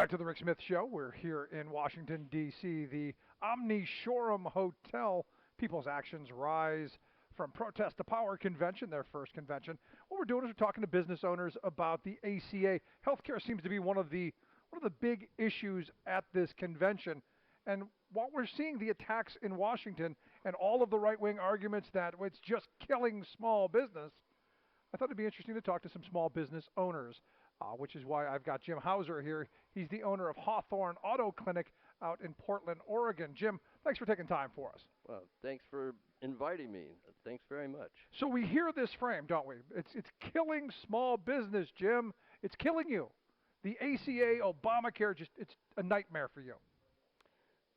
Back to the Rick Smith Show. We're here in Washington, D.C., the Omni Shoreham Hotel. People's actions rise from protest to power convention, their first convention. What we're doing is we're talking to business owners about the ACA. Healthcare seems to be one of the big issues at this convention. And while we're seeing the attacks in Washington and all of the right-wing arguments that it's just killing small business, I thought it'd be interesting to talk to some small business owners, which is why I've got Jim Hauser here. He's the owner of Hawthorne Auto Clinic out in Portland, Oregon. Jim, thanks for taking time for us. Well, thanks for inviting me. Thanks very much. So we hear this frame, don't we? It's killing small business, Jim. It's killing you. The ACA, Obamacare, it's a nightmare for you.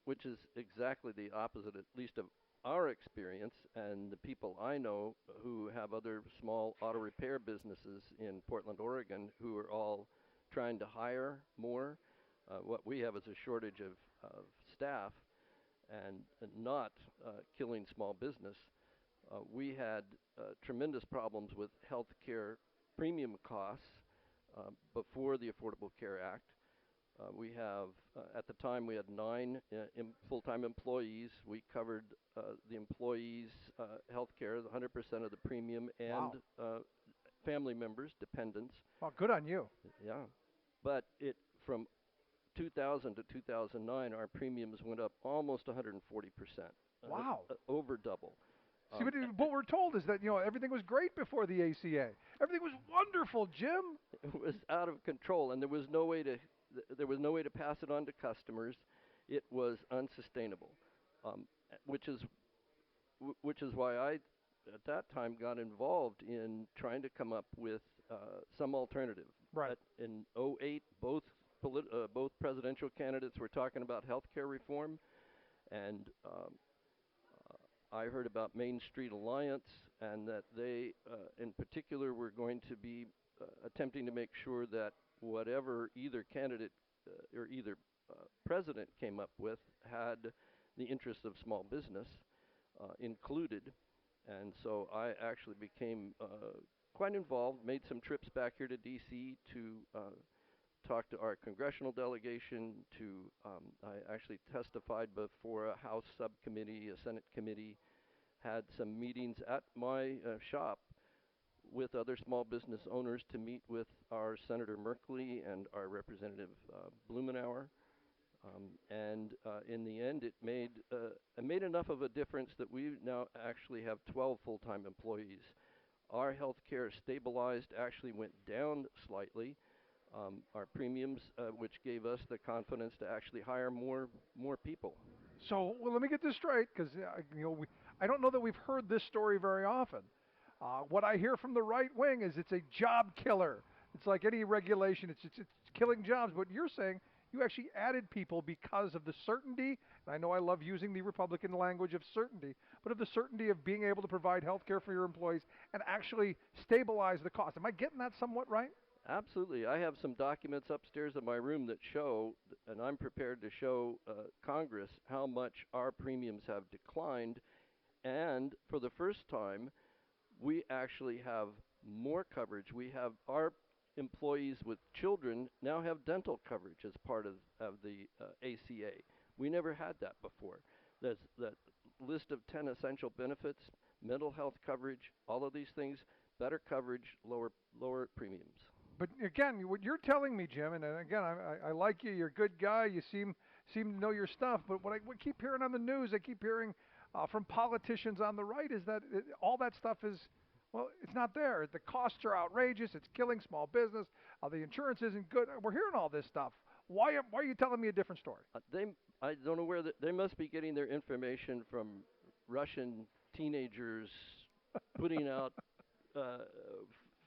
Which is exactly the opposite, at least of our experience and the people I know who have other small auto repair businesses in Portland, Oregon, who are all trying to hire more. What we have is a shortage of staff and not killing small business. We had tremendous problems with health care premium costs before the Affordable Care Act. We have, at the time, we had 9 full-time employees. We covered the employees' health care, 100% of the premium, and family members, dependents. Well, good on you. Yeah. But from 2000 to 2009, our premiums went up almost 140%. Wow. Over double. See, but what we're told is that, everything was great before the ACA. Everything was wonderful, Jim. It was out of control, and there was no way to pass it on to customers. It was unsustainable, which is why I, at that time, got involved in trying to come up with some alternative. Right. In '08, both presidential candidates were talking about health care reform, and I heard about Main Street Alliance, and that they, in particular, were going to be attempting to make sure that whatever either candidate or either president came up with had the interests of small business included. And so I actually became quite involved, made some trips back here to D.C. to talk to our congressional delegation. I actually testified before a House subcommittee, a Senate committee, had some meetings at my shop with other small business owners to meet with our Senator Merkley and our Representative Blumenauer. And in the end, it made enough of a difference that we now actually have 12 full-time employees. Our health care stabilized, actually went down slightly. Our premiums, which gave us the confidence to actually hire more people. So, well, let me get this straight, because I don't know that we've heard this story very often. What I hear from the right wing is it's a job killer. It's like any regulation; it's killing jobs. But you're saying you actually added people because of the certainty, and I know I love using the Republican language of certainty, but of the certainty of being able to provide health care for your employees and actually stabilize the cost. Am I getting that somewhat right? Absolutely. I have some documents upstairs in my room that show, and I'm prepared to show Congress how much our premiums have declined. And for the first time, we actually have more coverage. We have our employees with children now have dental coverage as part of the ACA. We never had that before. There's that list of 10 essential benefits, mental health coverage, all of these things, better coverage, lower premiums. But again, what you're telling me, Jim, and again, I like you. You're a good guy. You seem to know your stuff. But what I keep hearing on the news, I keep hearing from politicians on the right, is that all that stuff is, well, it's not there. The costs are outrageous. It's killing small business. The insurance isn't good. We're hearing all this stuff. Why are you telling me a different story? I don't know where they must be getting their information from. Russian teenagers putting out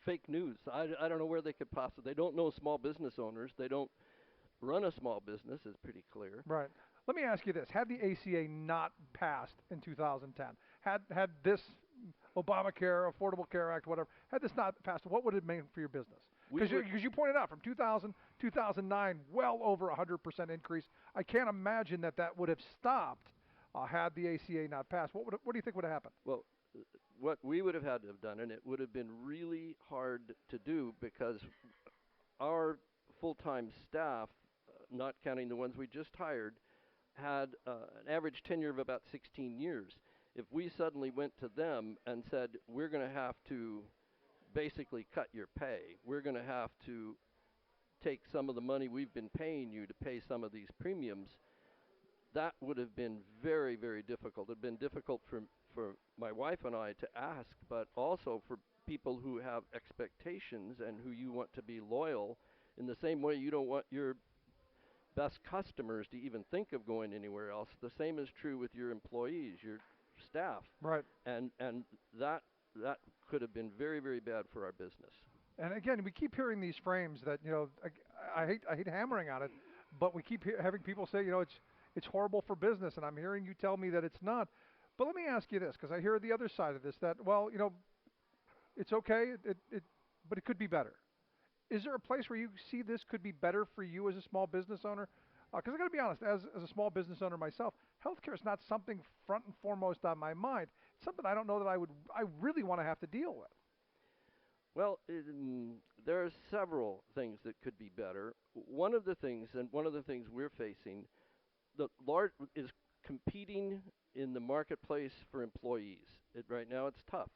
fake news. I don't know where they could possibly. They don't know small business owners. They don't run a small business. It's pretty clear. Right. Let me ask you this: had the ACA not passed in 2010, had this Obamacare, Affordable Care Act, whatever, had this not passed, what would it mean for your business? Because you pointed out from 2000, 2009, well over 100% increase. I can't imagine that would have stopped had the ACA not passed. What do you think would have happened? Well, what we would have had to have done, and it would have been really hard to do because our full-time staff not counting the ones we just hired, had an average tenure of about 16 years. If we suddenly went to them and said, we're going to have to basically cut your pay, we're going to have to take some of the money we've been paying you to pay some of these premiums, that would have been very, very difficult. It would have been difficult for my wife and I to ask, but also for people who have expectations and who you want to be loyal in the same way you don't want your best customers to even think of going anywhere else. The same is true with your employees, your staff. Right. And that could have been very, very bad for our business. And again, we keep hearing these frames that, I hate hammering on it, but we keep having people say, it's horrible for business, and I'm hearing you tell me that it's not. But let me ask you this, because I hear the other side of this, that, well, it's okay, but it could be better. Is there a place where you see this could be better for you as a small business owner? Because I got to be honest, as a small business owner myself, healthcare is not something front and foremost on my mind. It's something I don't know that I really want to have to deal with. Well, there are several things that could be better. One of the things we're facing, is competing in the marketplace for employees. Right now it's tough.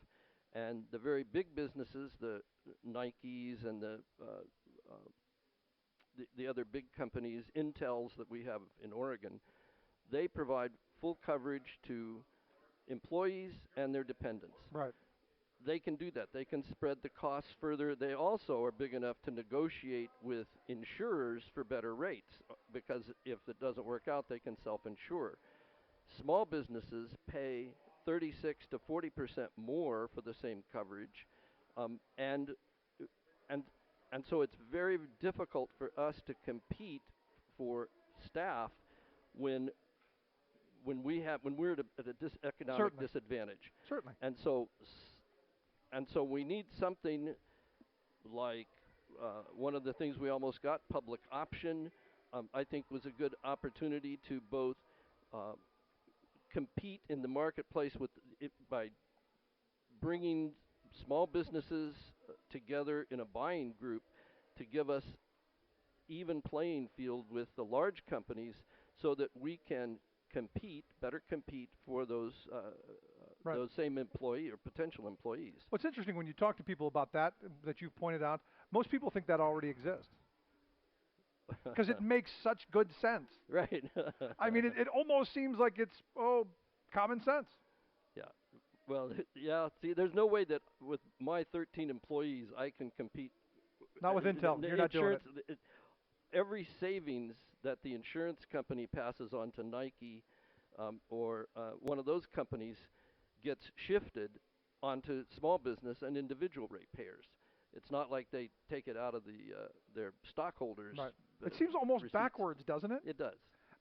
And the very big businesses, the Nikes and the other big companies, Intels that we have in Oregon, they provide full coverage to employees and their dependents. Right. They can do that. They can spread the costs further. They also are big enough to negotiate with insurers for better rates, because if it doesn't work out, they can self-insure. Small businesses pay 36 to 40% more for the same coverage, and so it's very difficult for us to compete for staff when we're at a economic Certainly. disadvantage. Certainly. And so we need something like one of the things we almost got, public option, I think was a good opportunity to both compete in the marketplace by bringing small businesses together in a buying group to give us even playing field with the large companies so that we can better compete for those Right. those same employee or potential employees. What's interesting when you talk to people about that you've pointed out, most people think that already exists because it makes such good sense. Right. I mean, it almost seems like it's common sense. Yeah. Well, yeah. See, there's no way that with my 13 employees I can compete. Not with Intel. The You're not doing it. Every savings that the insurance company passes on to Nike or one of those companies gets shifted onto small business and individual ratepayers. It's not like they take it out of their stockholders. Right. It seems almost receipts. backwards, doesn't it? It does.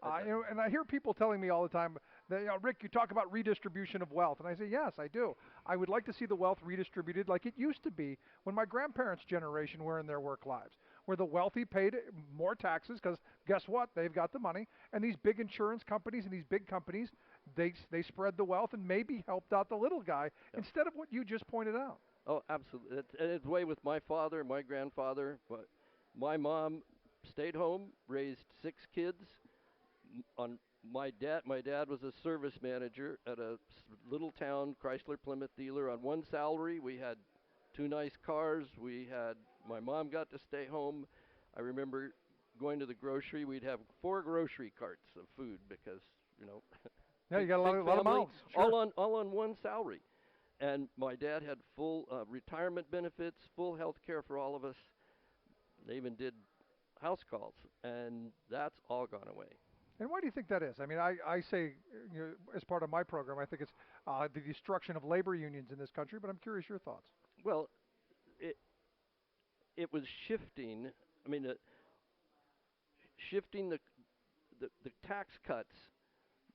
And I hear people telling me all the time that, Rick, you talk about redistribution of wealth. And I say, yes, I do. I would like to see the wealth redistributed like it used to be when my grandparents' generation were in their work lives, where the wealthy paid more taxes because guess what? They've got the money. And these big insurance companies and these big companies, they spread the wealth and maybe helped out the little guy instead of what you just pointed out. Oh, absolutely. It's way with my father, my grandfather. My mom stayed home, raised 6 kids. My dad was a service manager at a little town Chrysler Plymouth dealer on one salary. We had 2 nice cars. My mom got to stay home. I remember going to the grocery. We'd have 4 grocery carts of food because, Yeah, you got a lot of family, mouths. Sure. all on one salary. And my dad had full retirement benefits, full health care for all of us. They even did house calls, and that's all gone away. And why do you think that is? I mean, I say, as part of my program, I think it's the destruction of labor unions in this country, but I'm curious your thoughts. Well, it was shifting. I mean, shifting the tax cuts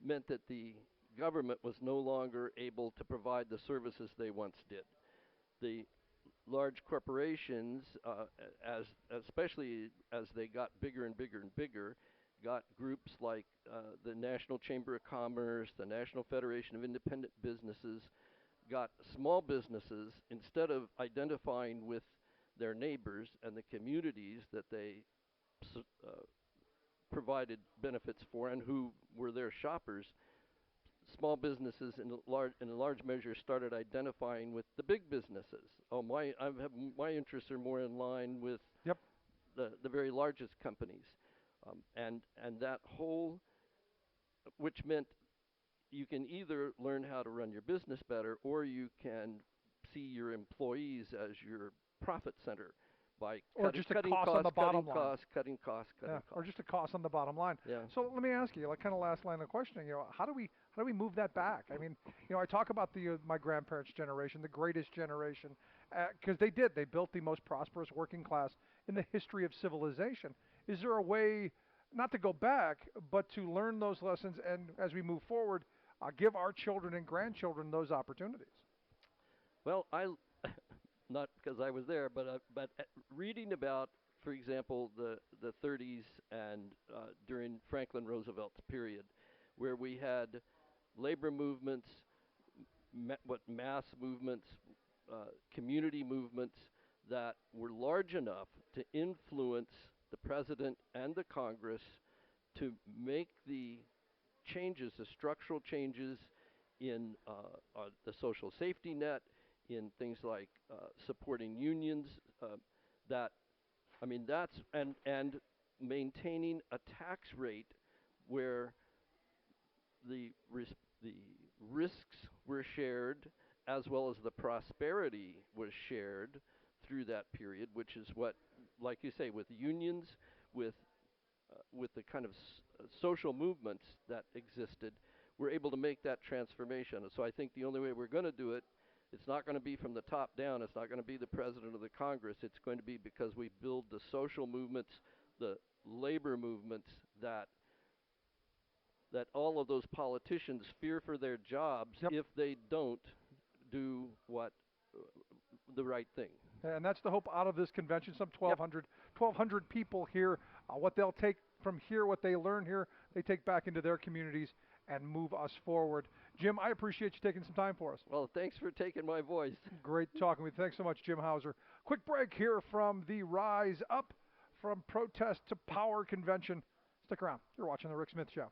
meant that the government was no longer able to provide the services they once did. The large corporations, especially as they got bigger and bigger and bigger, got groups like the National Chamber of Commerce, the National Federation of Independent Businesses, got small businesses, instead of identifying with their neighbors and the communities that they provided benefits for and who were their shoppers, small businesses in a large measure started identifying with the big businesses. Oh, my interests are more in line with Yep. the very largest companies, and that whole, which meant you can either learn how to run your business better, or you can see your employees as your profit center by Or just a cost on the bottom line. cutting costs. Or just a cost on the bottom line. Yeah. So let me ask you, like kind of last line of questioning, how do we move that back? I mean, I talk about my grandparents' generation, the greatest generation, because they built the most prosperous working class in the history of civilization. Is there a way not to go back, but to learn those lessons and as we move forward, give our children and grandchildren those opportunities? Well, not because I was there, but reading about, for example, the 30s and during Franklin Roosevelt's period, where we had labor movements, mass movements, community movements that were large enough to influence the president and the Congress to make the changes, the structural changes in the social safety net, in things like supporting unions, that, I mean, and maintaining a tax rate where the risks were shared as well as the prosperity was shared through that period, which is what, like you say, with unions, with the kind of social movements that existed, we're able to make that transformation. And so I think the only way we're going to do it, it's not going to be from the top down. It's not going to be the president of the Congress. It's going to be because we build the social movements, the labor movements that all of those politicians fear for their jobs. Yep. If they don't do what the right thing. And that's the hope out of this convention. Some 1,200 people here. What they'll take from here, what they learn here, they take back into their communities and move us forward. Jim, I appreciate you taking some time for us. Well, thanks for taking my voice. Great talking with you. Thanks so much, Jim Hauser. Quick break here from the Rise Up from Protest to Power convention. Stick around. You're watching The Rick Smith Show.